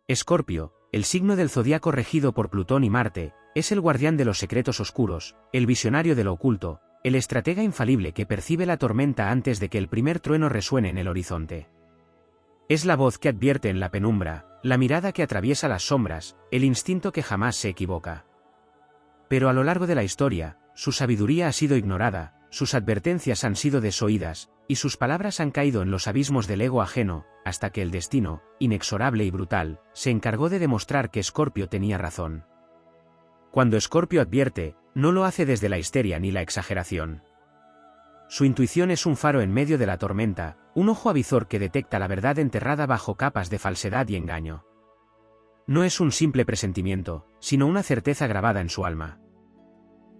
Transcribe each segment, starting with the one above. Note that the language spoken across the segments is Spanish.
Escorpio, el signo del zodiaco regido por Plutón y Marte, es el guardián de los secretos oscuros, el visionario de lo oculto, el estratega infalible que percibe la tormenta antes de que el primer trueno resuene en el horizonte. Es la voz que advierte en la penumbra, la mirada que atraviesa las sombras, el instinto que jamás se equivoca. Pero a lo largo de la historia, su sabiduría ha sido ignorada, sus advertencias han sido desoídas, y sus palabras han caído en los abismos del ego ajeno, hasta que el destino, inexorable y brutal, se encargó de demostrar que Escorpio tenía razón. Cuando Escorpio advierte, no lo hace desde la histeria ni la exageración. Su intuición es un faro en medio de la tormenta, un ojo avizor que detecta la verdad enterrada bajo capas de falsedad y engaño. No es un simple presentimiento, sino una certeza grabada en su alma.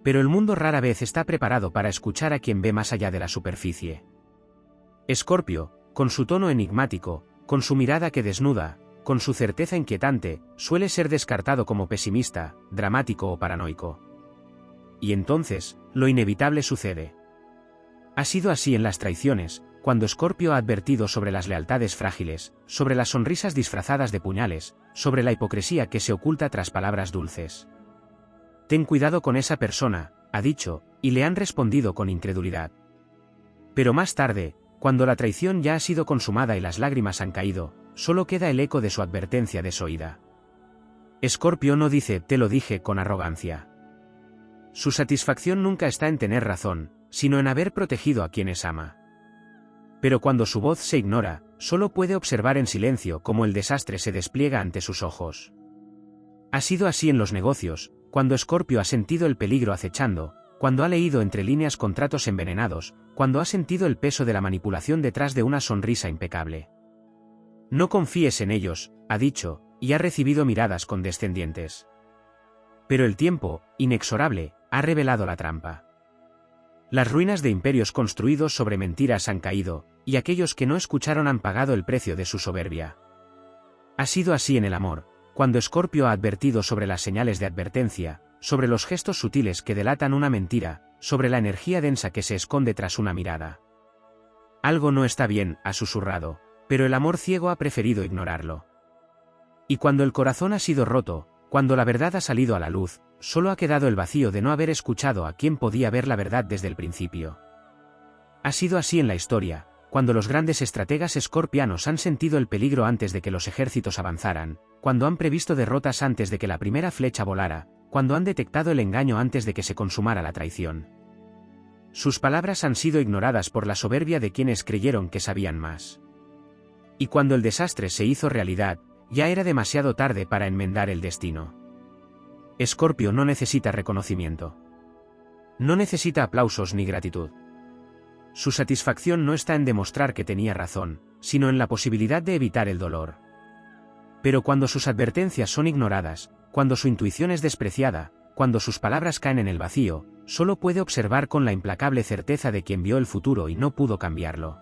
Pero el mundo rara vez está preparado para escuchar a quien ve más allá de la superficie. Escorpio, con su tono enigmático, con su mirada que desnuda, con su certeza inquietante, suele ser descartado como pesimista, dramático o paranoico. Y entonces, lo inevitable sucede. Ha sido así en las traiciones, cuando Escorpio ha advertido sobre las lealtades frágiles, sobre las sonrisas disfrazadas de puñales, sobre la hipocresía que se oculta tras palabras dulces. Ten cuidado con esa persona, ha dicho, y le han respondido con incredulidad. Pero más tarde, cuando la traición ya ha sido consumada y las lágrimas han caído, solo queda el eco de su advertencia desoída. Escorpio no dice «te lo dije» con arrogancia. Su satisfacción nunca está en tener razón, sino en haber protegido a quienes ama. Pero cuando su voz se ignora, solo puede observar en silencio cómo el desastre se despliega ante sus ojos. Ha sido así en los negocios, cuando Escorpio ha sentido el peligro acechando, cuando ha leído entre líneas contratos envenenados, cuando ha sentido el peso de la manipulación detrás de una sonrisa impecable. No confíes en ellos, ha dicho, y ha recibido miradas condescendientes. Pero el tiempo, inexorable, ha revelado la trampa. Las ruinas de imperios construidos sobre mentiras han caído, y aquellos que no escucharon han pagado el precio de su soberbia. Ha sido así en el amor, cuando Escorpio ha advertido sobre las señales de advertencia, sobre los gestos sutiles que delatan una mentira, sobre la energía densa que se esconde tras una mirada. Algo no está bien, ha susurrado, pero el amor ciego ha preferido ignorarlo. Y cuando el corazón ha sido roto, cuando la verdad ha salido a la luz, solo ha quedado el vacío de no haber escuchado a quien podía ver la verdad desde el principio. Ha sido así en la historia, cuando los grandes estrategas escorpianos han sentido el peligro antes de que los ejércitos avanzaran, cuando han previsto derrotas antes de que la primera flecha volara, cuando han detectado el engaño antes de que se consumara la traición. Sus palabras han sido ignoradas por la soberbia de quienes creyeron que sabían más. Y cuando el desastre se hizo realidad, ya era demasiado tarde para enmendar el destino. Escorpio no necesita reconocimiento. No necesita aplausos ni gratitud. Su satisfacción no está en demostrar que tenía razón, sino en la posibilidad de evitar el dolor. Pero cuando sus advertencias son ignoradas, cuando su intuición es despreciada, cuando sus palabras caen en el vacío, solo puede observar con la implacable certeza de quien vio el futuro y no pudo cambiarlo.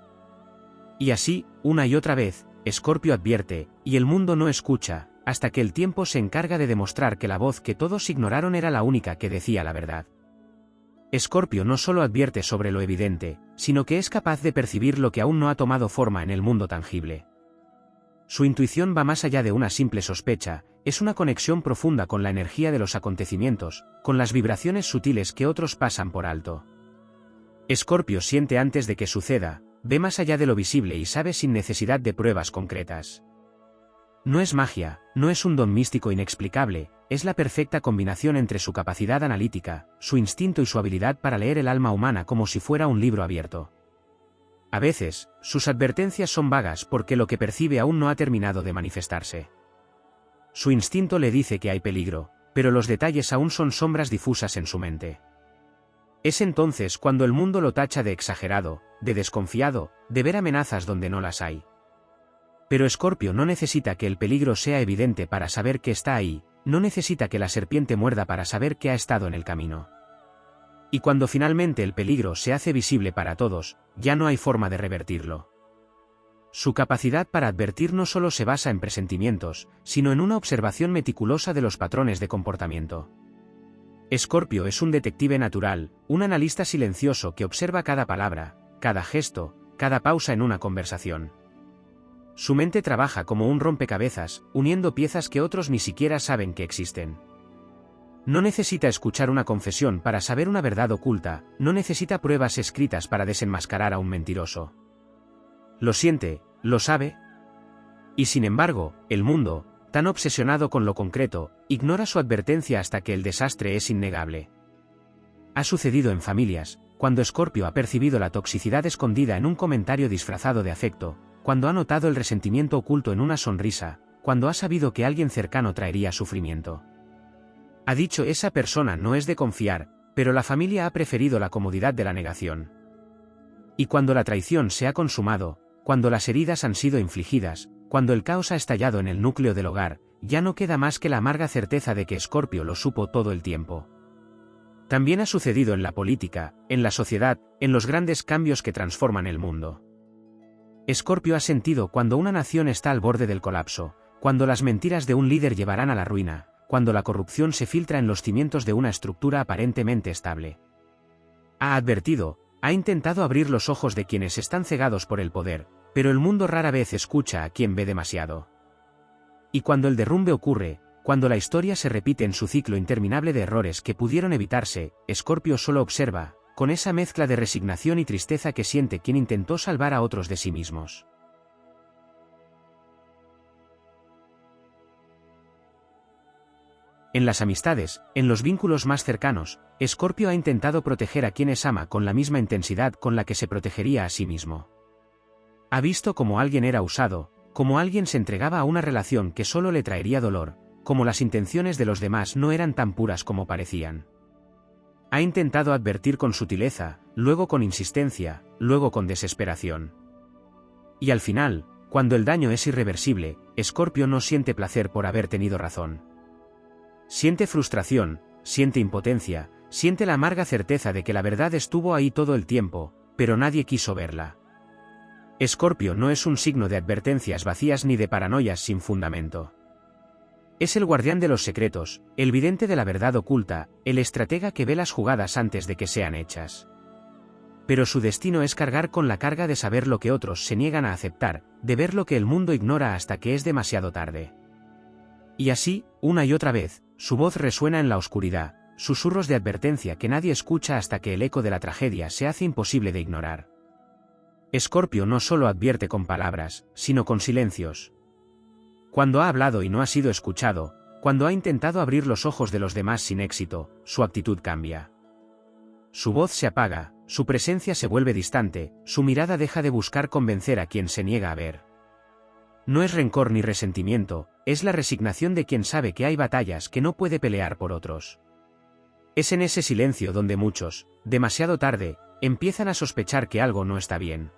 Y así, una y otra vez, Escorpio advierte, y el mundo no escucha, hasta que el tiempo se encarga de demostrar que la voz que todos ignoraron era la única que decía la verdad. Escorpio no solo advierte sobre lo evidente, sino que es capaz de percibir lo que aún no ha tomado forma en el mundo tangible. Su intuición va más allá de una simple sospecha, es una conexión profunda con la energía de los acontecimientos, con las vibraciones sutiles que otros pasan por alto. Escorpio siente antes de que suceda, ve más allá de lo visible y sabe sin necesidad de pruebas concretas. No es magia, no es un don místico inexplicable, es la perfecta combinación entre su capacidad analítica, su instinto y su habilidad para leer el alma humana como si fuera un libro abierto. A veces, sus advertencias son vagas porque lo que percibe aún no ha terminado de manifestarse. Su instinto le dice que hay peligro, pero los detalles aún son sombras difusas en su mente. Es entonces cuando el mundo lo tacha de exagerado, de desconfiado, de ver amenazas donde no las hay. Pero Escorpio no necesita que el peligro sea evidente para saber que está ahí, no necesita que la serpiente muerda para saber que ha estado en el camino. Y cuando finalmente el peligro se hace visible para todos, ya no hay forma de revertirlo. Su capacidad para advertir no solo se basa en presentimientos, sino en una observación meticulosa de los patrones de comportamiento. Escorpio es un detective natural, un analista silencioso que observa cada palabra, cada gesto, cada pausa en una conversación. Su mente trabaja como un rompecabezas, uniendo piezas que otros ni siquiera saben que existen. No necesita escuchar una confesión para saber una verdad oculta, no necesita pruebas escritas para desenmascarar a un mentiroso. Lo siente, lo sabe. Y sin embargo, el mundo, tan obsesionado con lo concreto, ignora su advertencia hasta que el desastre es innegable. Ha sucedido en familias, cuando Escorpio ha percibido la toxicidad escondida en un comentario disfrazado de afecto, cuando ha notado el resentimiento oculto en una sonrisa, cuando ha sabido que alguien cercano traería sufrimiento. Ha dicho esa persona no es de confiar, pero la familia ha preferido la comodidad de la negación. Y cuando la traición se ha consumado, cuando las heridas han sido infligidas, cuando el caos ha estallado en el núcleo del hogar, ya no queda más que la amarga certeza de que Escorpio lo supo todo el tiempo. También ha sucedido en la política, en la sociedad, en los grandes cambios que transforman el mundo. Escorpio ha sentido cuando una nación está al borde del colapso, cuando las mentiras de un líder llevarán a la ruina, cuando la corrupción se filtra en los cimientos de una estructura aparentemente estable. Ha advertido, ha intentado abrir los ojos de quienes están cegados por el poder, pero el mundo rara vez escucha a quien ve demasiado. Y cuando el derrumbe ocurre, cuando la historia se repite en su ciclo interminable de errores que pudieron evitarse, Escorpio solo observa, con esa mezcla de resignación y tristeza que siente quien intentó salvar a otros de sí mismos. En las amistades, en los vínculos más cercanos, Escorpio ha intentado proteger a quienes ama con la misma intensidad con la que se protegería a sí mismo. Ha visto cómo alguien era usado, cómo alguien se entregaba a una relación que solo le traería dolor, cómo las intenciones de los demás no eran tan puras como parecían. Ha intentado advertir con sutileza, luego con insistencia, luego con desesperación. Y al final, cuando el daño es irreversible, Escorpio no siente placer por haber tenido razón. Siente frustración, siente impotencia, siente la amarga certeza de que la verdad estuvo ahí todo el tiempo, pero nadie quiso verla. Escorpio no es un signo de advertencias vacías ni de paranoias sin fundamento. Es el guardián de los secretos, el vidente de la verdad oculta, el estratega que ve las jugadas antes de que sean hechas. Pero su destino es cargar con la carga de saber lo que otros se niegan a aceptar, de ver lo que el mundo ignora hasta que es demasiado tarde. Y así, una y otra vez, su voz resuena en la oscuridad, susurros de advertencia que nadie escucha hasta que el eco de la tragedia se hace imposible de ignorar. Escorpio no solo advierte con palabras, sino con silencios. Cuando ha hablado y no ha sido escuchado, cuando ha intentado abrir los ojos de los demás sin éxito, su actitud cambia. Su voz se apaga, su presencia se vuelve distante, su mirada deja de buscar convencer a quien se niega a ver. No es rencor ni resentimiento, es la resignación de quien sabe que hay batallas que no puede pelear por otros. Es en ese silencio donde muchos, demasiado tarde, empiezan a sospechar que algo no está bien.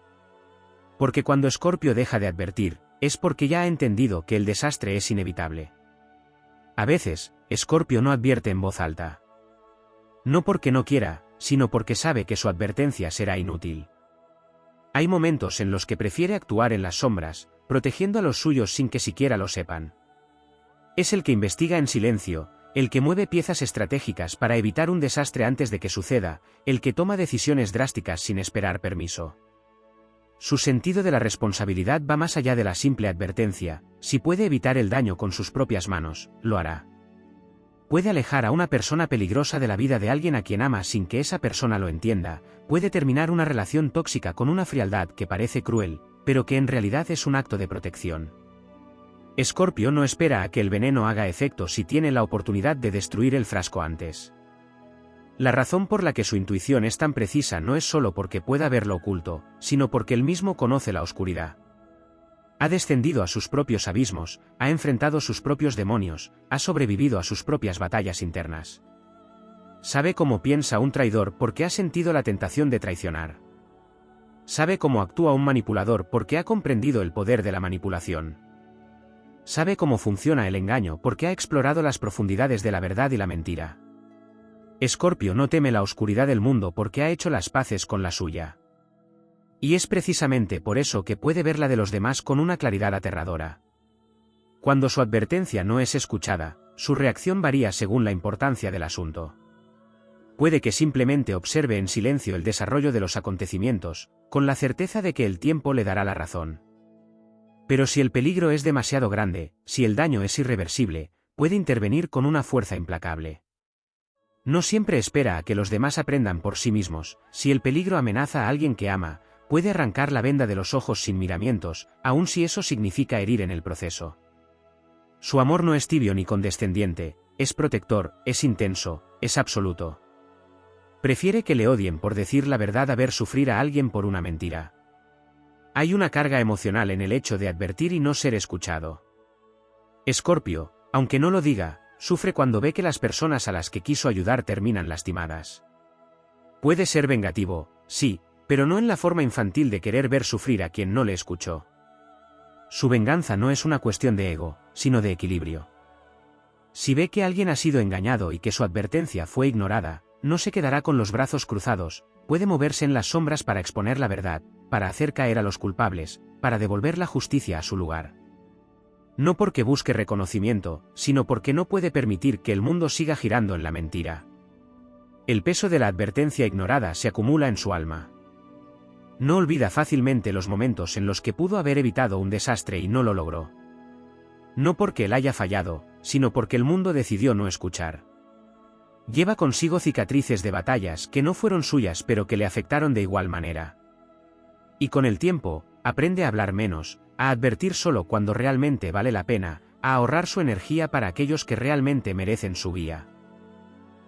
Porque cuando Escorpio deja de advertir, es porque ya ha entendido que el desastre es inevitable. A veces, Escorpio no advierte en voz alta. No porque no quiera, sino porque sabe que su advertencia será inútil. Hay momentos en los que prefiere actuar en las sombras, protegiendo a los suyos sin que siquiera lo sepan. Es el que investiga en silencio, el que mueve piezas estratégicas para evitar un desastre antes de que suceda, el que toma decisiones drásticas sin esperar permiso. Su sentido de la responsabilidad va más allá de la simple advertencia, si puede evitar el daño con sus propias manos, lo hará. Puede alejar a una persona peligrosa de la vida de alguien a quien ama sin que esa persona lo entienda, puede terminar una relación tóxica con una frialdad que parece cruel, pero que en realidad es un acto de protección. Escorpio no espera a que el veneno haga efecto si tiene la oportunidad de destruir el frasco antes. La razón por la que su intuición es tan precisa no es solo porque pueda ver lo oculto, sino porque él mismo conoce la oscuridad. Ha descendido a sus propios abismos, ha enfrentado sus propios demonios, ha sobrevivido a sus propias batallas internas. Sabe cómo piensa un traidor porque ha sentido la tentación de traicionar. Sabe cómo actúa un manipulador porque ha comprendido el poder de la manipulación. Sabe cómo funciona el engaño porque ha explorado las profundidades de la verdad y la mentira. Escorpio no teme la oscuridad del mundo porque ha hecho las paces con la suya. Y es precisamente por eso que puede ver la de los demás con una claridad aterradora. Cuando su advertencia no es escuchada, su reacción varía según la importancia del asunto. Puede que simplemente observe en silencio el desarrollo de los acontecimientos, con la certeza de que el tiempo le dará la razón. Pero si el peligro es demasiado grande, si el daño es irreversible, puede intervenir con una fuerza implacable. No siempre espera a que los demás aprendan por sí mismos. Si el peligro amenaza a alguien que ama, puede arrancar la venda de los ojos sin miramientos, aun si eso significa herir en el proceso. Su amor no es tibio ni condescendiente, es protector, es intenso, es absoluto. Prefiere que le odien por decir la verdad a ver sufrir a alguien por una mentira. Hay una carga emocional en el hecho de advertir y no ser escuchado. Escorpio, aunque no lo diga, sufre cuando ve que las personas a las que quiso ayudar terminan lastimadas. Puede ser vengativo, sí, pero no en la forma infantil de querer ver sufrir a quien no le escuchó. Su venganza no es una cuestión de ego, sino de equilibrio. Si ve que alguien ha sido engañado y que su advertencia fue ignorada, no se quedará con los brazos cruzados, puede moverse en las sombras para exponer la verdad, para hacer caer a los culpables, para devolver la justicia a su lugar. No porque busque reconocimiento, sino porque no puede permitir que el mundo siga girando en la mentira. El peso de la advertencia ignorada se acumula en su alma. No olvida fácilmente los momentos en los que pudo haber evitado un desastre y no lo logró. No porque él haya fallado, sino porque el mundo decidió no escuchar. Lleva consigo cicatrices de batallas que no fueron suyas pero que le afectaron de igual manera. Y con el tiempo, aprende a hablar menos, a advertir solo cuando realmente vale la pena, a ahorrar su energía para aquellos que realmente merecen su guía.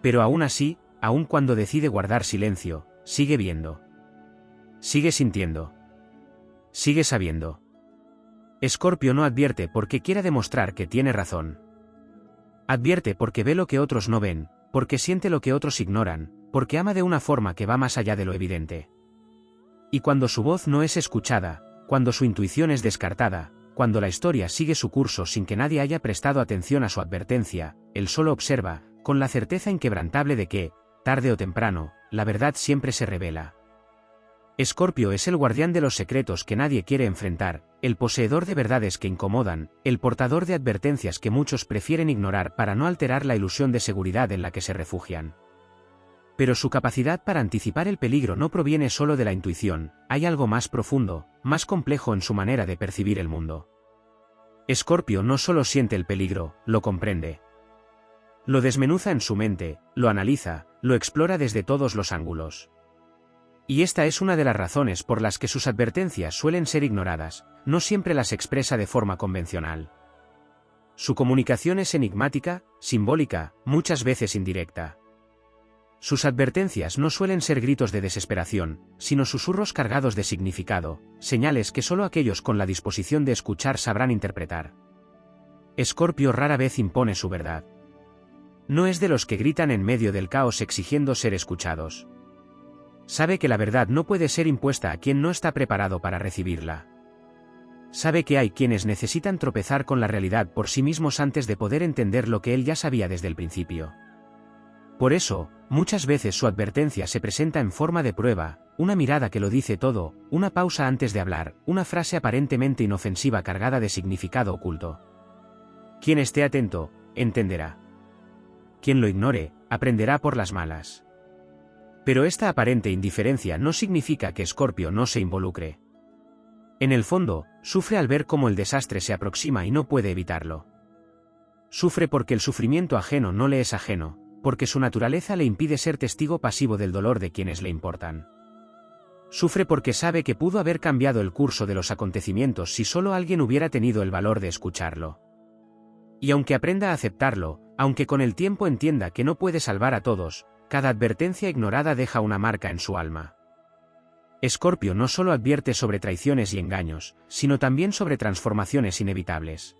Pero aún así, aun cuando decide guardar silencio, sigue viendo. Sigue sintiendo. Sigue sabiendo. Escorpio no advierte porque quiera demostrar que tiene razón. Advierte porque ve lo que otros no ven, porque siente lo que otros ignoran, porque ama de una forma que va más allá de lo evidente. Y cuando su voz no es escuchada, cuando su intuición es descartada, cuando la historia sigue su curso sin que nadie haya prestado atención a su advertencia, él solo observa, con la certeza inquebrantable de que, tarde o temprano, la verdad siempre se revela. Escorpio es el guardián de los secretos que nadie quiere enfrentar, el poseedor de verdades que incomodan, el portador de advertencias que muchos prefieren ignorar para no alterar la ilusión de seguridad en la que se refugian. Pero su capacidad para anticipar el peligro no proviene solo de la intuición, hay algo más profundo, más complejo en su manera de percibir el mundo. Escorpio no solo siente el peligro, lo comprende. Lo desmenuza en su mente, lo analiza, lo explora desde todos los ángulos. Y esta es una de las razones por las que sus advertencias suelen ser ignoradas, no siempre las expresa de forma convencional. Su comunicación es enigmática, simbólica, muchas veces indirecta. Sus advertencias no suelen ser gritos de desesperación, sino susurros cargados de significado, señales que solo aquellos con la disposición de escuchar sabrán interpretar. Escorpio rara vez impone su verdad. No es de los que gritan en medio del caos exigiendo ser escuchados. Sabe que la verdad no puede ser impuesta a quien no está preparado para recibirla. Sabe que hay quienes necesitan tropezar con la realidad por sí mismos antes de poder entender lo que él ya sabía desde el principio. Por eso, muchas veces su advertencia se presenta en forma de prueba, una mirada que lo dice todo, una pausa antes de hablar, una frase aparentemente inofensiva cargada de significado oculto. Quien esté atento, entenderá. Quien lo ignore, aprenderá por las malas. Pero esta aparente indiferencia no significa que Escorpio no se involucre. En el fondo, sufre al ver cómo el desastre se aproxima y no puede evitarlo. Sufre porque el sufrimiento ajeno no le es ajeno, porque su naturaleza le impide ser testigo pasivo del dolor de quienes le importan. Sufre porque sabe que pudo haber cambiado el curso de los acontecimientos si solo alguien hubiera tenido el valor de escucharlo. Y aunque aprenda a aceptarlo, aunque con el tiempo entienda que no puede salvar a todos, cada advertencia ignorada deja una marca en su alma. Escorpio no solo advierte sobre traiciones y engaños, sino también sobre transformaciones inevitables.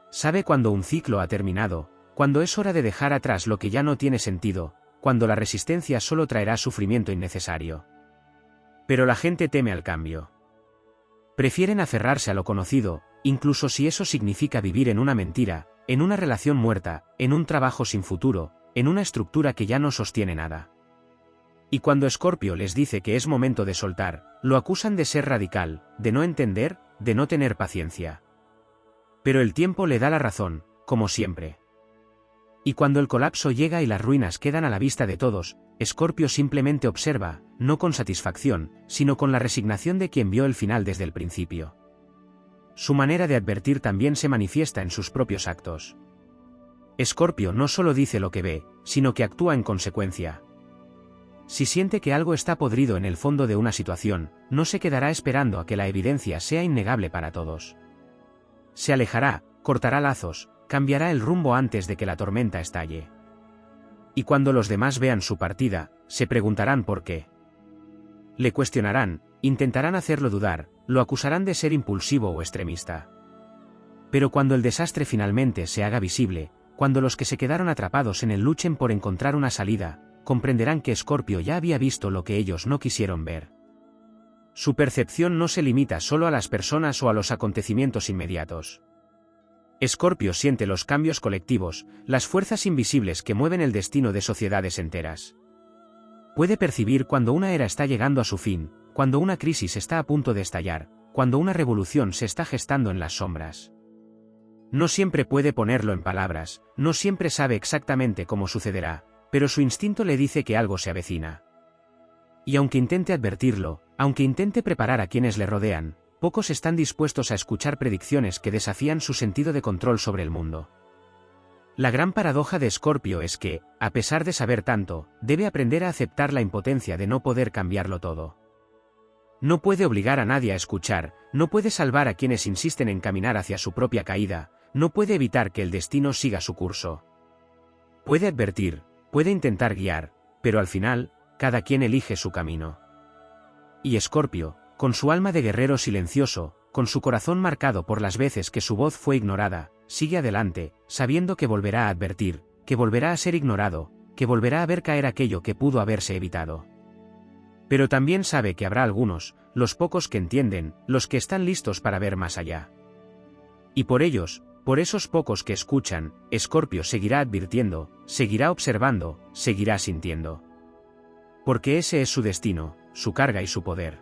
Sabe cuando un ciclo ha terminado, cuando es hora de dejar atrás lo que ya no tiene sentido, cuando la resistencia solo traerá sufrimiento innecesario. Pero la gente teme al cambio. Prefieren aferrarse a lo conocido, incluso si eso significa vivir en una mentira, en una relación muerta, en un trabajo sin futuro, en una estructura que ya no sostiene nada. Y cuando Escorpio les dice que es momento de soltar, lo acusan de ser radical, de no entender, de no tener paciencia. Pero el tiempo le da la razón, como siempre. Y cuando el colapso llega y las ruinas quedan a la vista de todos, Escorpio simplemente observa, no con satisfacción, sino con la resignación de quien vio el final desde el principio. su manera de advertir también se manifiesta en sus propios actos. Escorpio no solo dice lo que ve, sino que actúa en consecuencia. Si siente que algo está podrido en el fondo de una situación, no se quedará esperando a que la evidencia sea innegable para todos. Se alejará, cortará lazos, cambiará el rumbo antes de que la tormenta estalle. Y cuando los demás vean su partida, se preguntarán por qué. Le cuestionarán, intentarán hacerlo dudar, lo acusarán de ser impulsivo o extremista. Pero cuando el desastre finalmente se haga visible, cuando los que se quedaron atrapados en él luchen por encontrar una salida, comprenderán que Escorpio ya había visto lo que ellos no quisieron ver. Su percepción no se limita solo a las personas o a los acontecimientos inmediatos. Escorpio siente los cambios colectivos, las fuerzas invisibles que mueven el destino de sociedades enteras. Puede percibir cuando una era está llegando a su fin, cuando una crisis está a punto de estallar, cuando una revolución se está gestando en las sombras. No siempre puede ponerlo en palabras, no siempre sabe exactamente cómo sucederá, pero su instinto le dice que algo se avecina. Y aunque intente advertirlo, aunque intente preparar a quienes le rodean, pocos están dispuestos a escuchar predicciones que desafían su sentido de control sobre el mundo. La gran paradoja de Escorpio es que, a pesar de saber tanto, debe aprender a aceptar la impotencia de no poder cambiarlo todo. No puede obligar a nadie a escuchar, no puede salvar a quienes insisten en caminar hacia su propia caída, no puede evitar que el destino siga su curso. Puede advertir, puede intentar guiar, pero al final, cada quien elige su camino. Y Escorpio, con su alma de guerrero silencioso, con su corazón marcado por las veces que su voz fue ignorada, sigue adelante, sabiendo que volverá a advertir, que volverá a ser ignorado, que volverá a ver caer aquello que pudo haberse evitado. Pero también sabe que habrá algunos, los pocos que entienden, los que están listos para ver más allá. Y por ellos, por esos pocos que escuchan, Escorpio seguirá advirtiendo, seguirá observando, seguirá sintiendo. Porque ese es su destino, su carga y su poder.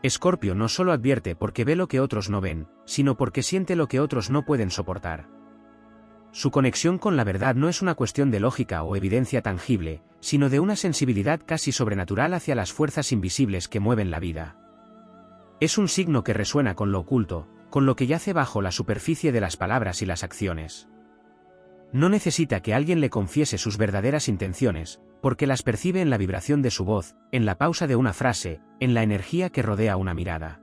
Escorpio no solo advierte porque ve lo que otros no ven, sino porque siente lo que otros no pueden soportar. Su conexión con la verdad no es una cuestión de lógica o evidencia tangible, sino de una sensibilidad casi sobrenatural hacia las fuerzas invisibles que mueven la vida. Es un signo que resuena con lo oculto, con lo que yace bajo la superficie de las palabras y las acciones. No necesita que alguien le confiese sus verdaderas intenciones, porque las percibe en la vibración de su voz, en la pausa de una frase, en la energía que rodea una mirada.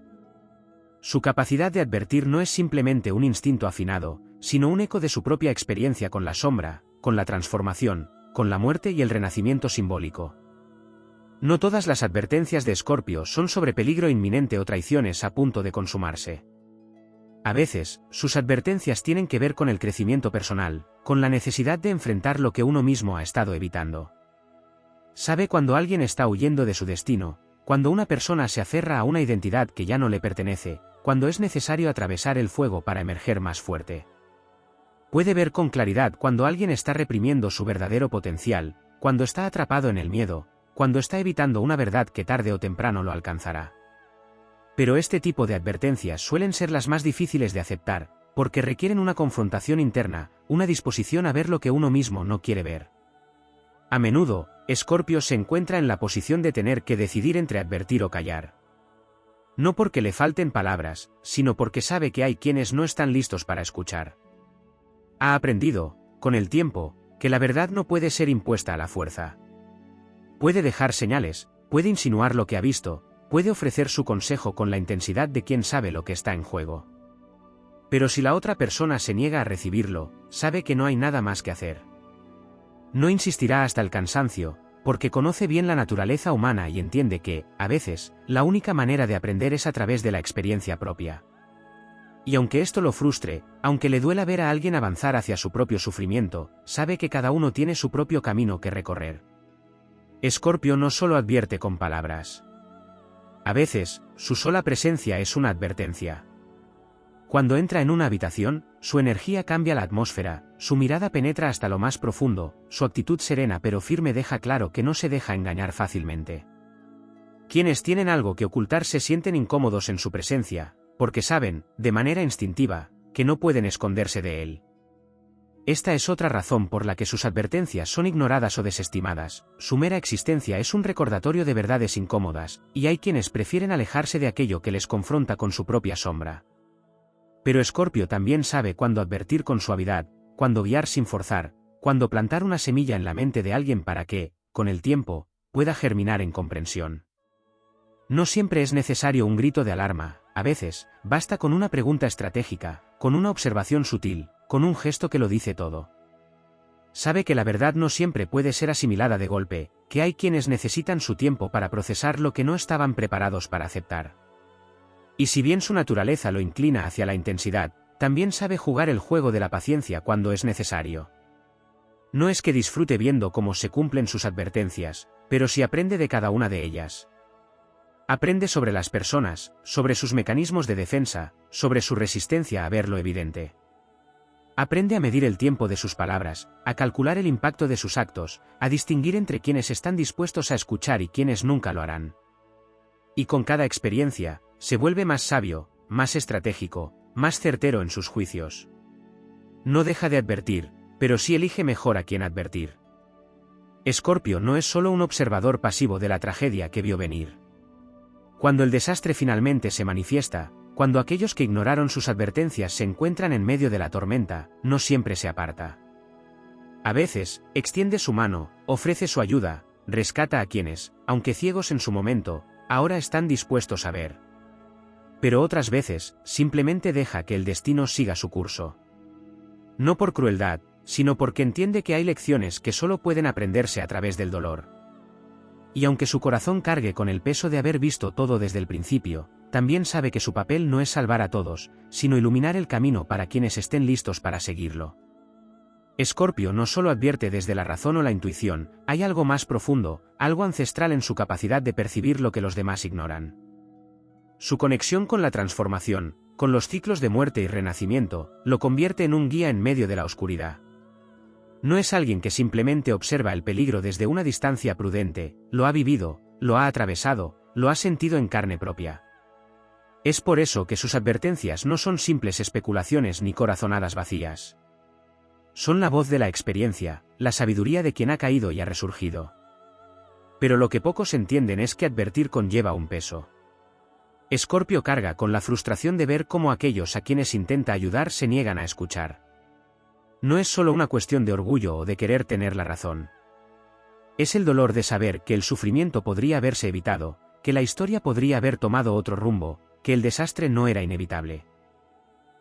Su capacidad de advertir no es simplemente un instinto afinado, sino un eco de su propia experiencia con la sombra, con la transformación, con la muerte y el renacimiento simbólico. No todas las advertencias de Escorpio son sobre peligro inminente o traiciones a punto de consumarse. A veces, sus advertencias tienen que ver con el crecimiento personal, con la necesidad de enfrentar lo que uno mismo ha estado evitando. Sabe cuando alguien está huyendo de su destino, cuando una persona se aferra a una identidad que ya no le pertenece, cuando es necesario atravesar el fuego para emerger más fuerte. Puede ver con claridad cuando alguien está reprimiendo su verdadero potencial, cuando está atrapado en el miedo, cuando está evitando una verdad que tarde o temprano lo alcanzará. Pero este tipo de advertencias suelen ser las más difíciles de aceptar, porque requieren una confrontación interna, una disposición a ver lo que uno mismo no quiere ver. A menudo, Escorpio se encuentra en la posición de tener que decidir entre advertir o callar. No porque le falten palabras, sino porque sabe que hay quienes no están listos para escuchar. Ha aprendido, con el tiempo, que la verdad no puede ser impuesta a la fuerza. Puede dejar señales, puede insinuar lo que ha visto, puede ofrecer su consejo con la intensidad de quien sabe lo que está en juego. Pero si la otra persona se niega a recibirlo, sabe que no hay nada más que hacer. No insistirá hasta el cansancio, porque conoce bien la naturaleza humana y entiende que, a veces, la única manera de aprender es a través de la experiencia propia. Y aunque esto lo frustre, aunque le duela ver a alguien avanzar hacia su propio sufrimiento, sabe que cada uno tiene su propio camino que recorrer. Escorpio no solo advierte con palabras. A veces, su sola presencia es una advertencia. Cuando entra en una habitación, su energía cambia la atmósfera, su mirada penetra hasta lo más profundo, su actitud serena pero firme deja claro que no se deja engañar fácilmente. Quienes tienen algo que ocultar se sienten incómodos en su presencia, porque saben, de manera instintiva, que no pueden esconderse de él. Esta es otra razón por la que sus advertencias son ignoradas o desestimadas. Su mera existencia es un recordatorio de verdades incómodas, y hay quienes prefieren alejarse de aquello que les confronta con su propia sombra. Pero Escorpio también sabe cuándo advertir con suavidad, cuándo guiar sin forzar, cuándo plantar una semilla en la mente de alguien para que, con el tiempo, pueda germinar en comprensión. No siempre es necesario un grito de alarma, a veces, basta con una pregunta estratégica, con una observación sutil, con un gesto que lo dice todo. Sabe que la verdad no siempre puede ser asimilada de golpe, que hay quienes necesitan su tiempo para procesar lo que no estaban preparados para aceptar. Y si bien su naturaleza lo inclina hacia la intensidad, también sabe jugar el juego de la paciencia cuando es necesario. No es que disfrute viendo cómo se cumplen sus advertencias, pero sí aprende de cada una de ellas. Aprende sobre las personas, sobre sus mecanismos de defensa, sobre su resistencia a ver lo evidente. Aprende a medir el tiempo de sus palabras, a calcular el impacto de sus actos, a distinguir entre quienes están dispuestos a escuchar y quienes nunca lo harán. Y con cada experiencia, se vuelve más sabio, más estratégico, más certero en sus juicios. No deja de advertir, pero sí elige mejor a quien advertir. Escorpio no es solo un observador pasivo de la tragedia que vio venir. Cuando el desastre finalmente se manifiesta, cuando aquellos que ignoraron sus advertencias se encuentran en medio de la tormenta, no siempre se aparta. A veces, extiende su mano, ofrece su ayuda, rescata a quienes, aunque ciegos en su momento, ahora están dispuestos a ver. Pero otras veces, simplemente deja que el destino siga su curso. No por crueldad, sino porque entiende que hay lecciones que solo pueden aprenderse a través del dolor. Y aunque su corazón cargue con el peso de haber visto todo desde el principio, también sabe que su papel no es salvar a todos, sino iluminar el camino para quienes estén listos para seguirlo. Escorpio no solo advierte desde la razón o la intuición, hay algo más profundo, algo ancestral en su capacidad de percibir lo que los demás ignoran. Su conexión con la transformación, con los ciclos de muerte y renacimiento, lo convierte en un guía en medio de la oscuridad. No es alguien que simplemente observa el peligro desde una distancia prudente, lo ha vivido, lo ha atravesado, lo ha sentido en carne propia. Es por eso que sus advertencias no son simples especulaciones ni corazonadas vacías. Son la voz de la experiencia, la sabiduría de quien ha caído y ha resurgido. Pero lo que pocos entienden es que advertir conlleva un peso. Escorpio carga con la frustración de ver cómo aquellos a quienes intenta ayudar se niegan a escuchar. No es solo una cuestión de orgullo o de querer tener la razón. Es el dolor de saber que el sufrimiento podría haberse evitado, que la historia podría haber tomado otro rumbo, que el desastre no era inevitable.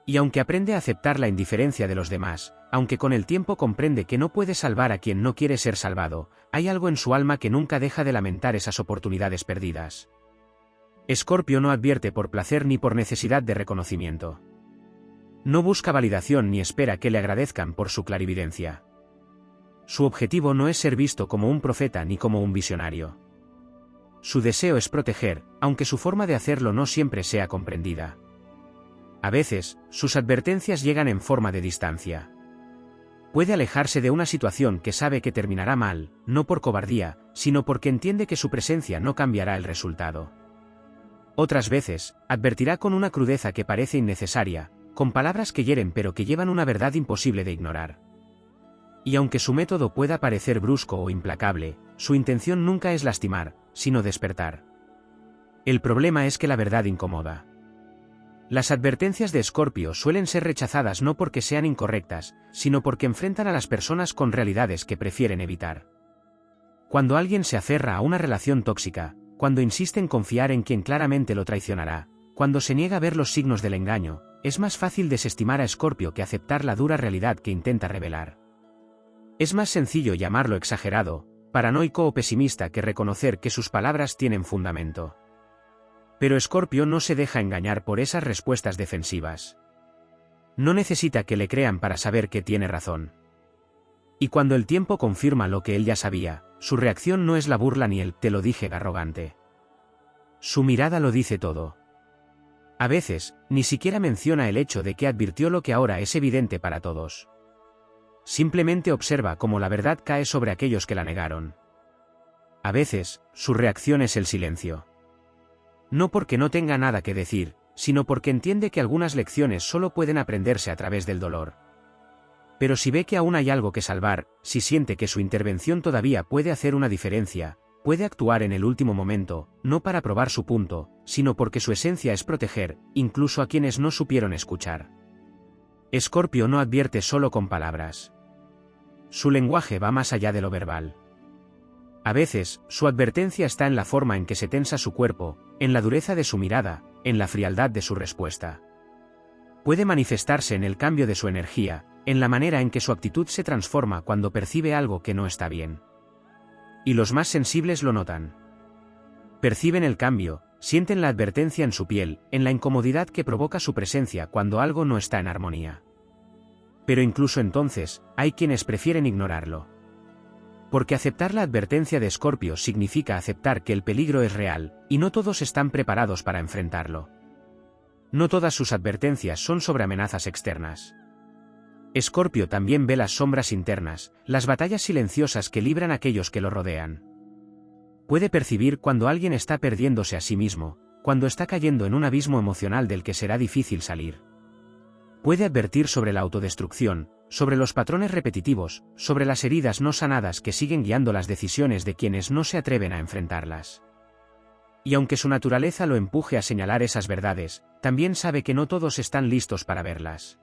Y aunque aprende a aceptar la indiferencia de los demás, aunque con el tiempo comprende que no puede salvar a quien no quiere ser salvado, hay algo en su alma que nunca deja de lamentar esas oportunidades perdidas. Escorpio no advierte por placer ni por necesidad de reconocimiento. No busca validación ni espera que le agradezcan por su clarividencia. Su objetivo no es ser visto como un profeta ni como un visionario. Su deseo es proteger, aunque su forma de hacerlo no siempre sea comprendida. A veces, sus advertencias llegan en forma de distancia. Puede alejarse de una situación que sabe que terminará mal, no por cobardía, sino porque entiende que su presencia no cambiará el resultado. Otras veces, advertirá con una crudeza que parece innecesaria, con palabras que hieren pero que llevan una verdad imposible de ignorar. Y aunque su método pueda parecer brusco o implacable, su intención nunca es lastimar, sino despertar. El problema es que la verdad incomoda. Las advertencias de Escorpio suelen ser rechazadas no porque sean incorrectas, sino porque enfrentan a las personas con realidades que prefieren evitar. Cuando alguien se aferra a una relación tóxica, cuando insiste en confiar en quien claramente lo traicionará, cuando se niega a ver los signos del engaño, es más fácil desestimar a Escorpio que aceptar la dura realidad que intenta revelar. Es más sencillo llamarlo exagerado, paranoico o pesimista que reconocer que sus palabras tienen fundamento. Pero Escorpio no se deja engañar por esas respuestas defensivas. No necesita que le crean para saber que tiene razón. Y cuando el tiempo confirma lo que él ya sabía, su reacción no es la burla ni el "te lo dije" arrogante. Su mirada lo dice todo. A veces, ni siquiera menciona el hecho de que advirtió lo que ahora es evidente para todos. Simplemente observa cómo la verdad cae sobre aquellos que la negaron. A veces, su reacción es el silencio. No porque no tenga nada que decir, sino porque entiende que algunas lecciones solo pueden aprenderse a través del dolor. Pero si ve que aún hay algo que salvar, si siente que su intervención todavía puede hacer una diferencia, puede actuar en el último momento, no para probar su punto, sino porque su esencia es proteger, incluso a quienes no supieron escuchar. Escorpio no advierte solo con palabras. Su lenguaje va más allá de lo verbal. A veces, su advertencia está en la forma en que se tensa su cuerpo, en la dureza de su mirada, en la frialdad de su respuesta. Puede manifestarse en el cambio de su energía, en la manera en que su actitud se transforma cuando percibe algo que no está bien. Y los más sensibles lo notan. Perciben el cambio, sienten la advertencia en su piel, en la incomodidad que provoca su presencia cuando algo no está en armonía. Pero incluso entonces, hay quienes prefieren ignorarlo. Porque aceptar la advertencia de Escorpio significa aceptar que el peligro es real, y no todos están preparados para enfrentarlo. No todas sus advertencias son sobre amenazas externas. Escorpio también ve las sombras internas, las batallas silenciosas que libran aquellos que lo rodean. Puede percibir cuando alguien está perdiéndose a sí mismo, cuando está cayendo en un abismo emocional del que será difícil salir. Puede advertir sobre la autodestrucción, sobre los patrones repetitivos, sobre las heridas no sanadas que siguen guiando las decisiones de quienes no se atreven a enfrentarlas. Y aunque su naturaleza lo empuje a señalar esas verdades, también sabe que no todos están listos para verlas.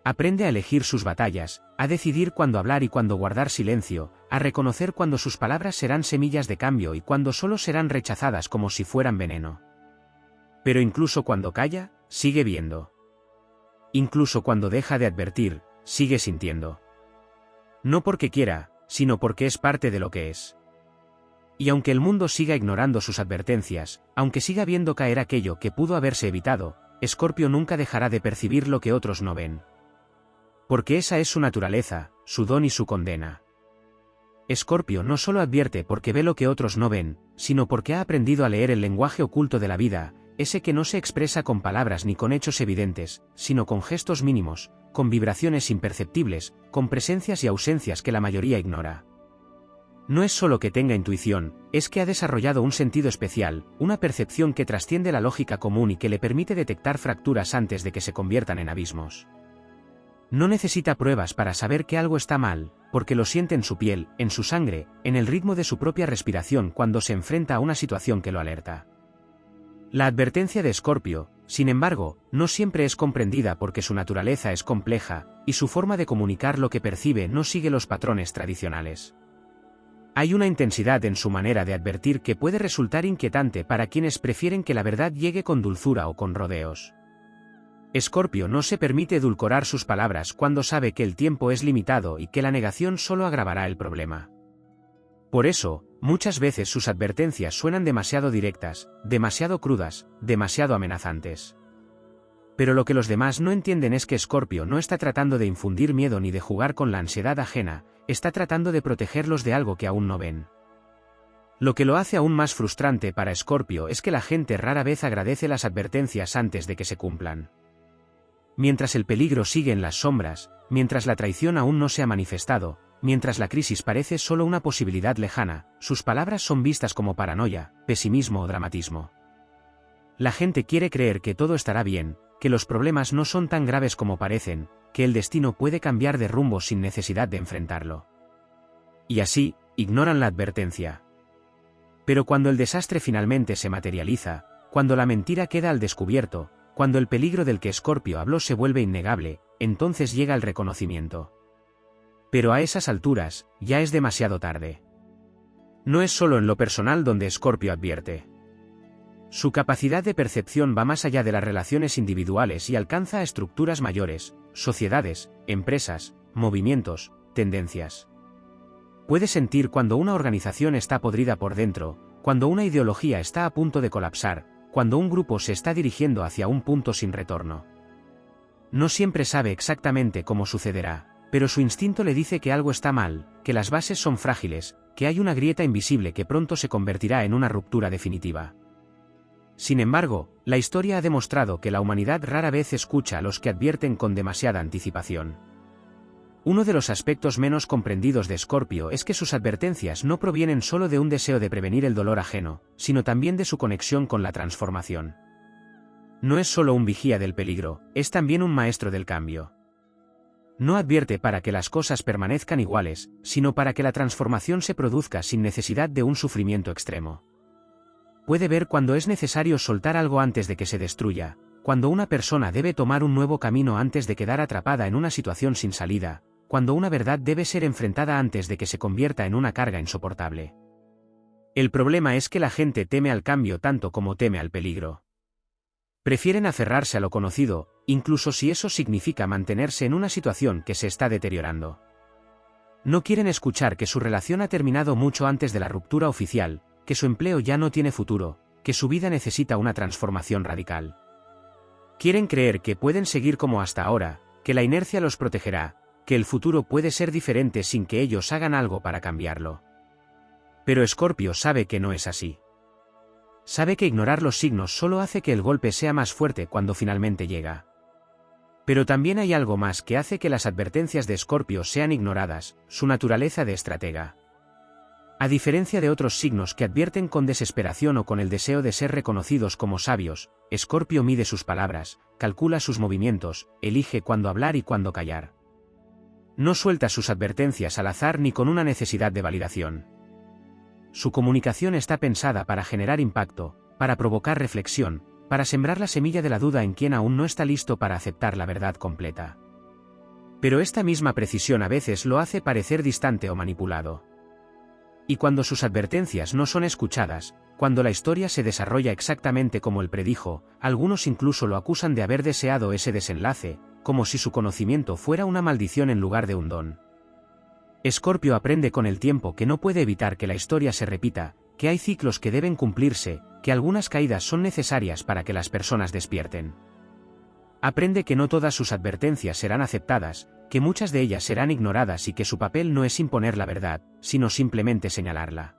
Aprende a elegir sus batallas, a decidir cuándo hablar y cuándo guardar silencio, a reconocer cuándo sus palabras serán semillas de cambio y cuándo solo serán rechazadas como si fueran veneno. Pero incluso cuando calla, sigue viendo. Incluso cuando deja de advertir, sigue sintiendo. No porque quiera, sino porque es parte de lo que es. Y aunque el mundo siga ignorando sus advertencias, aunque siga viendo caer aquello que pudo haberse evitado, Escorpio nunca dejará de percibir lo que otros no ven. Porque esa es su naturaleza, su don y su condena. Escorpio no solo advierte porque ve lo que otros no ven, sino porque ha aprendido a leer el lenguaje oculto de la vida, ese que no se expresa con palabras ni con hechos evidentes, sino con gestos mínimos, con vibraciones imperceptibles, con presencias y ausencias que la mayoría ignora. No es solo que tenga intuición, es que ha desarrollado un sentido especial, una percepción que trasciende la lógica común y que le permite detectar fracturas antes de que se conviertan en abismos. No necesita pruebas para saber que algo está mal, porque lo siente en su piel, en su sangre, en el ritmo de su propia respiración cuando se enfrenta a una situación que lo alerta. La advertencia de Escorpio, sin embargo, no siempre es comprendida porque su naturaleza es compleja, y su forma de comunicar lo que percibe no sigue los patrones tradicionales. Hay una intensidad en su manera de advertir que puede resultar inquietante para quienes prefieren que la verdad llegue con dulzura o con rodeos. Escorpio no se permite edulcorar sus palabras cuando sabe que el tiempo es limitado y que la negación solo agravará el problema. Por eso, muchas veces sus advertencias suenan demasiado directas, demasiado crudas, demasiado amenazantes. Pero lo que los demás no entienden es que Escorpio no está tratando de infundir miedo ni de jugar con la ansiedad ajena, está tratando de protegerlos de algo que aún no ven. Lo que lo hace aún más frustrante para Escorpio es que la gente rara vez agradece las advertencias antes de que se cumplan. Mientras el peligro sigue en las sombras, mientras la traición aún no se ha manifestado, mientras la crisis parece solo una posibilidad lejana, sus palabras son vistas como paranoia, pesimismo o dramatismo. La gente quiere creer que todo estará bien, que los problemas no son tan graves como parecen, que el destino puede cambiar de rumbo sin necesidad de enfrentarlo. Y así, ignoran la advertencia. Pero cuando el desastre finalmente se materializa, cuando la mentira queda al descubierto, cuando el peligro del que Escorpio habló se vuelve innegable, entonces llega el reconocimiento. Pero a esas alturas, ya es demasiado tarde. No es solo en lo personal donde Escorpio advierte. Su capacidad de percepción va más allá de las relaciones individuales y alcanza a estructuras mayores, sociedades, empresas, movimientos, tendencias. Puede sentir cuando una organización está podrida por dentro, cuando una ideología está a punto de colapsar, cuando un grupo se está dirigiendo hacia un punto sin retorno. No siempre sabe exactamente cómo sucederá, pero su instinto le dice que algo está mal, que las bases son frágiles, que hay una grieta invisible que pronto se convertirá en una ruptura definitiva. Sin embargo, la historia ha demostrado que la humanidad rara vez escucha a los que advierten con demasiada anticipación. Uno de los aspectos menos comprendidos de Escorpio es que sus advertencias no provienen solo de un deseo de prevenir el dolor ajeno, sino también de su conexión con la transformación. No es solo un vigía del peligro, es también un maestro del cambio. No advierte para que las cosas permanezcan iguales, sino para que la transformación se produzca sin necesidad de un sufrimiento extremo. Puede ver cuando es necesario soltar algo antes de que se destruya, cuando una persona debe tomar un nuevo camino antes de quedar atrapada en una situación sin salida, cuando una verdad debe ser enfrentada antes de que se convierta en una carga insoportable. El problema es que la gente teme al cambio tanto como teme al peligro. Prefieren aferrarse a lo conocido, incluso si eso significa mantenerse en una situación que se está deteriorando. No quieren escuchar que su relación ha terminado mucho antes de la ruptura oficial, que su empleo ya no tiene futuro, que su vida necesita una transformación radical. Quieren creer que pueden seguir como hasta ahora, que la inercia los protegerá, que el futuro puede ser diferente sin que ellos hagan algo para cambiarlo. Pero Escorpio sabe que no es así. Sabe que ignorar los signos solo hace que el golpe sea más fuerte cuando finalmente llega. Pero también hay algo más que hace que las advertencias de Escorpio sean ignoradas, su naturaleza de estratega. A diferencia de otros signos que advierten con desesperación o con el deseo de ser reconocidos como sabios, Escorpio mide sus palabras, calcula sus movimientos, elige cuándo hablar y cuándo callar. No suelta sus advertencias al azar ni con una necesidad de validación. Su comunicación está pensada para generar impacto, para provocar reflexión, para sembrar la semilla de la duda en quien aún no está listo para aceptar la verdad completa. Pero esta misma precisión a veces lo hace parecer distante o manipulado. Y cuando sus advertencias no son escuchadas, cuando la historia se desarrolla exactamente como él predijo, algunos incluso lo acusan de haber deseado ese desenlace, como si su conocimiento fuera una maldición en lugar de un don. Escorpio aprende con el tiempo que no puede evitar que la historia se repita, que hay ciclos que deben cumplirse, que algunas caídas son necesarias para que las personas despierten. Aprende que no todas sus advertencias serán aceptadas, que muchas de ellas serán ignoradas y que su papel no es imponer la verdad, sino simplemente señalarla.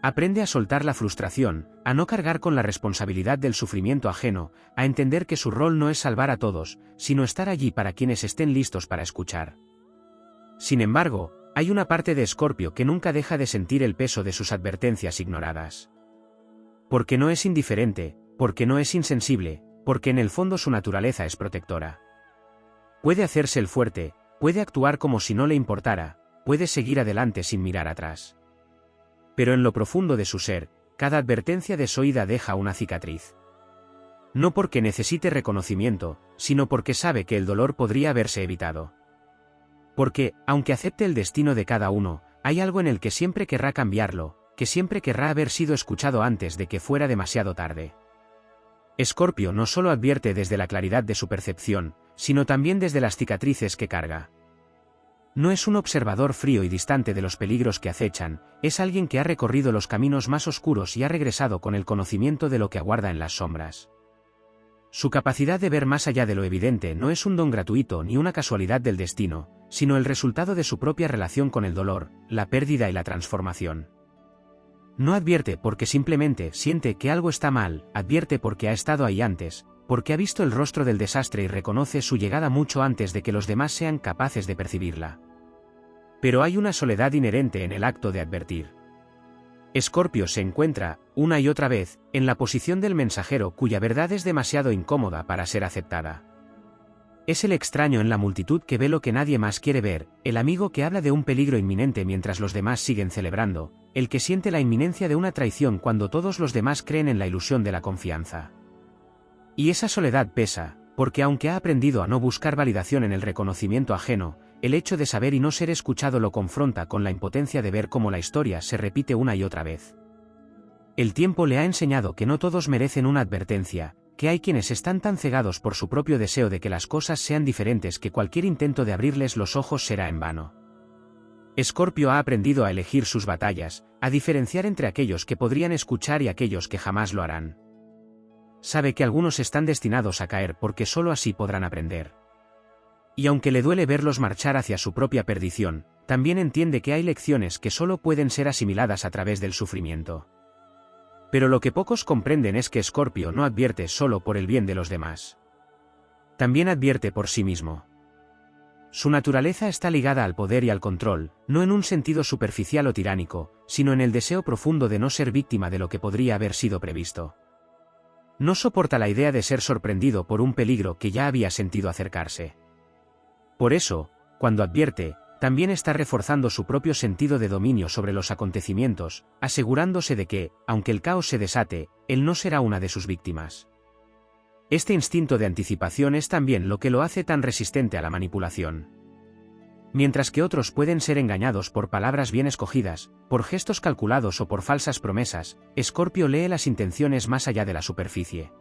Aprende a soltar la frustración, a no cargar con la responsabilidad del sufrimiento ajeno, a entender que su rol no es salvar a todos, sino estar allí para quienes estén listos para escuchar. Sin embargo, hay una parte de Escorpio que nunca deja de sentir el peso de sus advertencias ignoradas. Porque no es indiferente, porque no es insensible, porque en el fondo su naturaleza es protectora. Puede hacerse el fuerte, puede actuar como si no le importara, puede seguir adelante sin mirar atrás. Pero en lo profundo de su ser, cada advertencia desoída deja una cicatriz. No porque necesite reconocimiento, sino porque sabe que el dolor podría haberse evitado. Porque, aunque acepte el destino de cada uno, hay algo en el que siempre querrá cambiarlo, que siempre querrá haber sido escuchado antes de que fuera demasiado tarde. Escorpio no solo advierte desde la claridad de su percepción, sino también desde las cicatrices que carga. No es un observador frío y distante de los peligros que acechan, es alguien que ha recorrido los caminos más oscuros y ha regresado con el conocimiento de lo que aguarda en las sombras. Su capacidad de ver más allá de lo evidente no es un don gratuito ni una casualidad del destino, sino el resultado de su propia relación con el dolor, la pérdida y la transformación. No advierte porque simplemente siente que algo está mal, advierte porque ha estado ahí antes, porque ha visto el rostro del desastre y reconoce su llegada mucho antes de que los demás sean capaces de percibirla. Pero hay una soledad inherente en el acto de advertir. Escorpio se encuentra, una y otra vez, en la posición del mensajero cuya verdad es demasiado incómoda para ser aceptada. Es el extraño en la multitud que ve lo que nadie más quiere ver, el amigo que habla de un peligro inminente mientras los demás siguen celebrando, el que siente la inminencia de una traición cuando todos los demás creen en la ilusión de la confianza. Y esa soledad pesa, porque aunque ha aprendido a no buscar validación en el reconocimiento ajeno, el hecho de saber y no ser escuchado lo confronta con la impotencia de ver cómo la historia se repite una y otra vez. El tiempo le ha enseñado que no todos merecen una advertencia, que hay quienes están tan cegados por su propio deseo de que las cosas sean diferentes que cualquier intento de abrirles los ojos será en vano. Escorpio ha aprendido a elegir sus batallas, a diferenciar entre aquellos que podrían escuchar y aquellos que jamás lo harán. Sabe que algunos están destinados a caer porque solo así podrán aprender. Y aunque le duele verlos marchar hacia su propia perdición, también entiende que hay lecciones que solo pueden ser asimiladas a través del sufrimiento. Pero lo que pocos comprenden es que Escorpio no advierte solo por el bien de los demás. También advierte por sí mismo. Su naturaleza está ligada al poder y al control, no en un sentido superficial o tiránico, sino en el deseo profundo de no ser víctima de lo que podría haber sido previsto. No soporta la idea de ser sorprendido por un peligro que ya había sentido acercarse. Por eso, cuando advierte, también está reforzando su propio sentido de dominio sobre los acontecimientos, asegurándose de que, aunque el caos se desate, él no será una de sus víctimas. Este instinto de anticipación es también lo que lo hace tan resistente a la manipulación. Mientras que otros pueden ser engañados por palabras bien escogidas, por gestos calculados o por falsas promesas, Escorpio lee las intenciones más allá de la superficie.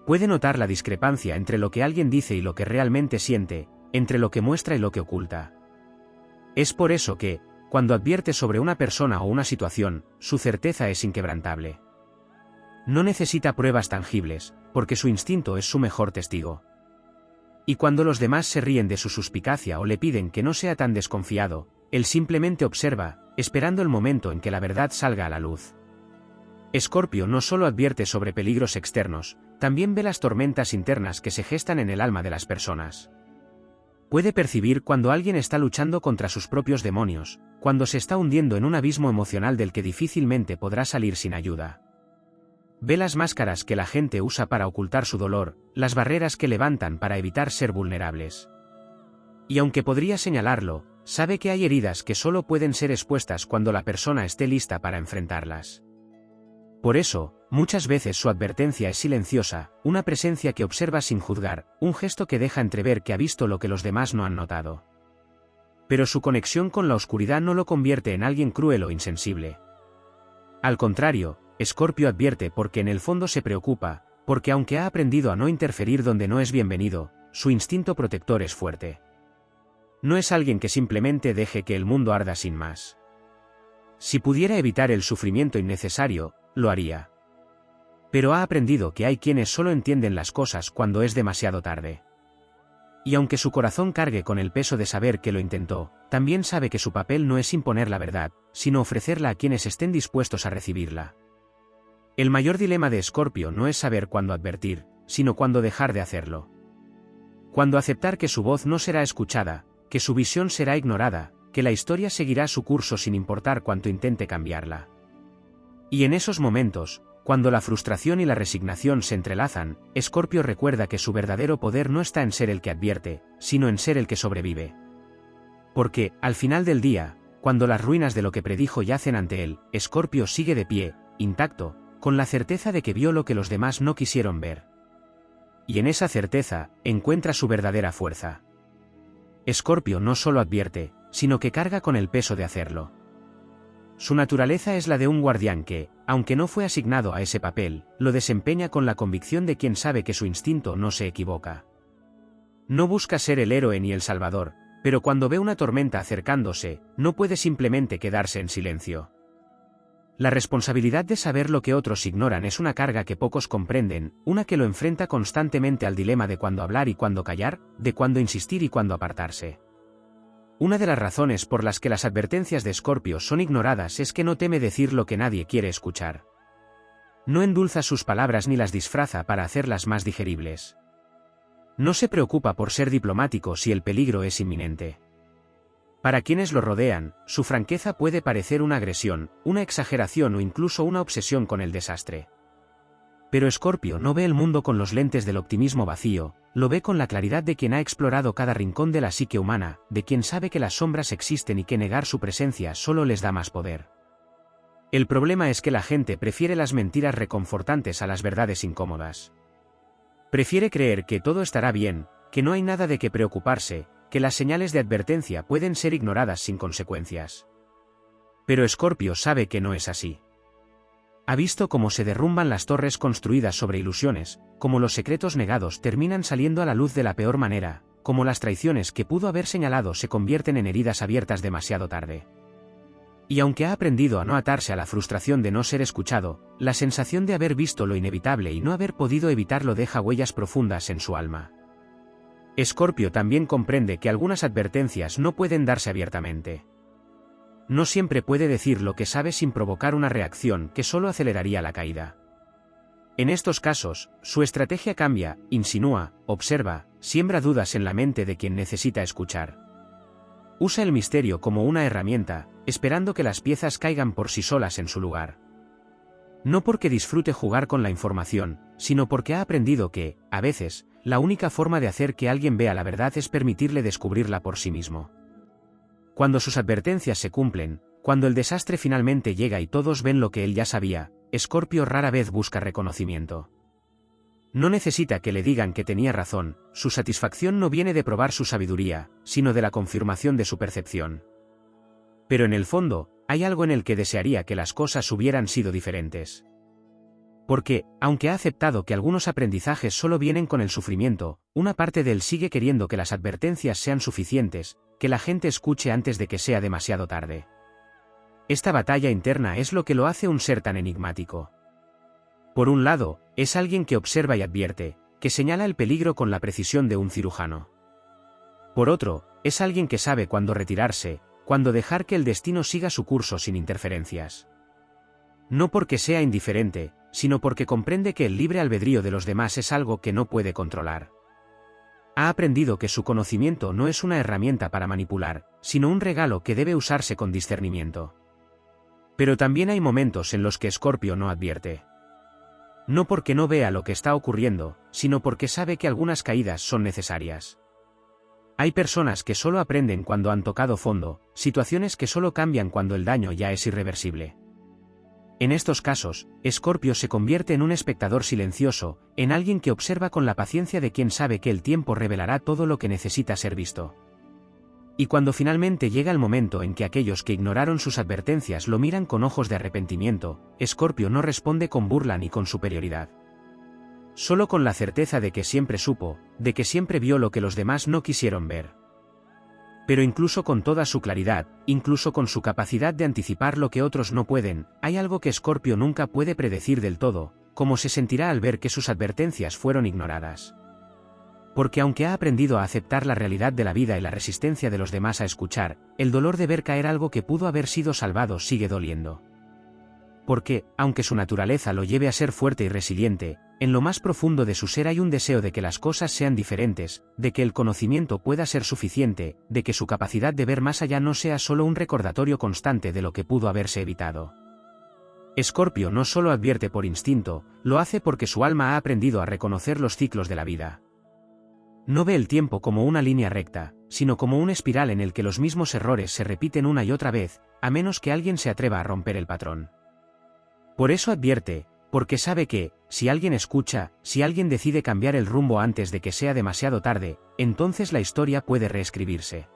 Puede notar la discrepancia entre lo que alguien dice y lo que realmente siente, entre lo que muestra y lo que oculta. Es por eso que, cuando advierte sobre una persona o una situación, su certeza es inquebrantable. No necesita pruebas tangibles, porque su instinto es su mejor testigo. Y cuando los demás se ríen de su suspicacia o le piden que no sea tan desconfiado, él simplemente observa, esperando el momento en que la verdad salga a la luz. Escorpio no solo advierte sobre peligros externos, también ve las tormentas internas que se gestan en el alma de las personas. Puede percibir cuando alguien está luchando contra sus propios demonios, cuando se está hundiendo en un abismo emocional del que difícilmente podrá salir sin ayuda. Ve las máscaras que la gente usa para ocultar su dolor, las barreras que levantan para evitar ser vulnerables. Y aunque podría señalarlo, sabe que hay heridas que solo pueden ser expuestas cuando la persona esté lista para enfrentarlas. Por eso, muchas veces su advertencia es silenciosa, una presencia que observa sin juzgar, un gesto que deja entrever que ha visto lo que los demás no han notado. Pero su conexión con la oscuridad no lo convierte en alguien cruel o insensible. Al contrario, Escorpio advierte porque en el fondo se preocupa, porque aunque ha aprendido a no interferir donde no es bienvenido, su instinto protector es fuerte. No es alguien que simplemente deje que el mundo arda sin más. Si pudiera evitar el sufrimiento innecesario, lo haría. Pero ha aprendido que hay quienes solo entienden las cosas cuando es demasiado tarde. Y aunque su corazón cargue con el peso de saber que lo intentó, también sabe que su papel no es imponer la verdad, sino ofrecerla a quienes estén dispuestos a recibirla. El mayor dilema de Escorpio no es saber cuándo advertir, sino cuándo dejar de hacerlo. Cuándo aceptar que su voz no será escuchada, que su visión será ignorada, que la historia seguirá su curso sin importar cuánto intente cambiarla. Y en esos momentos, cuando la frustración y la resignación se entrelazan, Escorpio recuerda que su verdadero poder no está en ser el que advierte, sino en ser el que sobrevive. Porque, al final del día, cuando las ruinas de lo que predijo yacen ante él, Escorpio sigue de pie, intacto, con la certeza de que vio lo que los demás no quisieron ver. Y en esa certeza, encuentra su verdadera fuerza. Escorpio no solo advierte, sino que carga con el peso de hacerlo. Su naturaleza es la de un guardián que, aunque no fue asignado a ese papel, lo desempeña con la convicción de quien sabe que su instinto no se equivoca. No busca ser el héroe ni el salvador, pero cuando ve una tormenta acercándose, no puede simplemente quedarse en silencio. La responsabilidad de saber lo que otros ignoran es una carga que pocos comprenden, una que lo enfrenta constantemente al dilema de cuándo hablar y cuándo callar, de cuándo insistir y cuándo apartarse. Una de las razones por las que las advertencias de Escorpio son ignoradas es que no teme decir lo que nadie quiere escuchar. No endulza sus palabras ni las disfraza para hacerlas más digeribles. No se preocupa por ser diplomático si el peligro es inminente. Para quienes lo rodean, su franqueza puede parecer una agresión, una exageración o incluso una obsesión con el desastre. Pero Escorpio no ve el mundo con los lentes del optimismo vacío, lo ve con la claridad de quien ha explorado cada rincón de la psique humana, de quien sabe que las sombras existen y que negar su presencia solo les da más poder. El problema es que la gente prefiere las mentiras reconfortantes a las verdades incómodas. Prefiere creer que todo estará bien, que no hay nada de qué preocuparse, que las señales de advertencia pueden ser ignoradas sin consecuencias. Pero Escorpio sabe que no es así. Ha visto cómo se derrumban las torres construidas sobre ilusiones, cómo los secretos negados terminan saliendo a la luz de la peor manera, cómo las traiciones que pudo haber señalado se convierten en heridas abiertas demasiado tarde. Y aunque ha aprendido a no atarse a la frustración de no ser escuchado, la sensación de haber visto lo inevitable y no haber podido evitarlo deja huellas profundas en su alma. Escorpio también comprende que algunas advertencias no pueden darse abiertamente. No siempre puede decir lo que sabe sin provocar una reacción que solo aceleraría la caída. En estos casos, su estrategia cambia, insinúa, observa, siembra dudas en la mente de quien necesita escuchar. Usa el misterio como una herramienta, esperando que las piezas caigan por sí solas en su lugar. No porque disfrute jugar con la información, sino porque ha aprendido que, a veces, la única forma de hacer que alguien vea la verdad es permitirle descubrirla por sí mismo. Cuando sus advertencias se cumplen, cuando el desastre finalmente llega y todos ven lo que él ya sabía, Escorpio rara vez busca reconocimiento. No necesita que le digan que tenía razón, su satisfacción no viene de probar su sabiduría, sino de la confirmación de su percepción. Pero en el fondo, hay algo en el que desearía que las cosas hubieran sido diferentes. Porque, aunque ha aceptado que algunos aprendizajes solo vienen con el sufrimiento, una parte de él sigue queriendo que las advertencias sean suficientes, que la gente escuche antes de que sea demasiado tarde. Esta batalla interna es lo que lo hace un ser tan enigmático. Por un lado, es alguien que observa y advierte, que señala el peligro con la precisión de un cirujano. Por otro, es alguien que sabe cuándo retirarse, cuándo dejar que el destino siga su curso sin interferencias. No porque sea indiferente, sino porque comprende que el libre albedrío de los demás es algo que no puede controlar. Ha aprendido que su conocimiento no es una herramienta para manipular, sino un regalo que debe usarse con discernimiento. Pero también hay momentos en los que Escorpio no advierte. No porque no vea lo que está ocurriendo, sino porque sabe que algunas caídas son necesarias. Hay personas que solo aprenden cuando han tocado fondo, situaciones que solo cambian cuando el daño ya es irreversible. En estos casos, Escorpio se convierte en un espectador silencioso, en alguien que observa con la paciencia de quien sabe que el tiempo revelará todo lo que necesita ser visto. Y cuando finalmente llega el momento en que aquellos que ignoraron sus advertencias lo miran con ojos de arrepentimiento, Escorpio no responde con burla ni con superioridad. Solo con la certeza de que siempre supo, de que siempre vio lo que los demás no quisieron ver. Pero incluso con toda su claridad, incluso con su capacidad de anticipar lo que otros no pueden, hay algo que Escorpio nunca puede predecir del todo, cómo se sentirá al ver que sus advertencias fueron ignoradas. Porque aunque ha aprendido a aceptar la realidad de la vida y la resistencia de los demás a escuchar, el dolor de ver caer algo que pudo haber sido salvado sigue doliendo. Porque, aunque su naturaleza lo lleve a ser fuerte y resiliente, en lo más profundo de su ser hay un deseo de que las cosas sean diferentes, de que el conocimiento pueda ser suficiente, de que su capacidad de ver más allá no sea solo un recordatorio constante de lo que pudo haberse evitado. Escorpio no solo advierte por instinto, lo hace porque su alma ha aprendido a reconocer los ciclos de la vida. No ve el tiempo como una línea recta, sino como una espiral en el que los mismos errores se repiten una y otra vez, a menos que alguien se atreva a romper el patrón. Por eso advierte, porque sabe que, si alguien escucha, si alguien decide cambiar el rumbo antes de que sea demasiado tarde, entonces la historia puede reescribirse.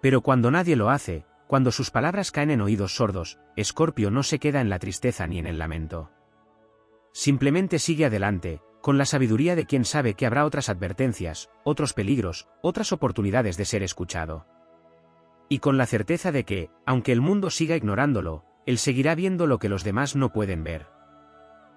Pero cuando nadie lo hace, cuando sus palabras caen en oídos sordos, Escorpio no se queda en la tristeza ni en el lamento. Simplemente sigue adelante, con la sabiduría de quien sabe que habrá otras advertencias, otros peligros, otras oportunidades de ser escuchado. Y con la certeza de que, aunque el mundo siga ignorándolo, él seguirá viendo lo que los demás no pueden ver.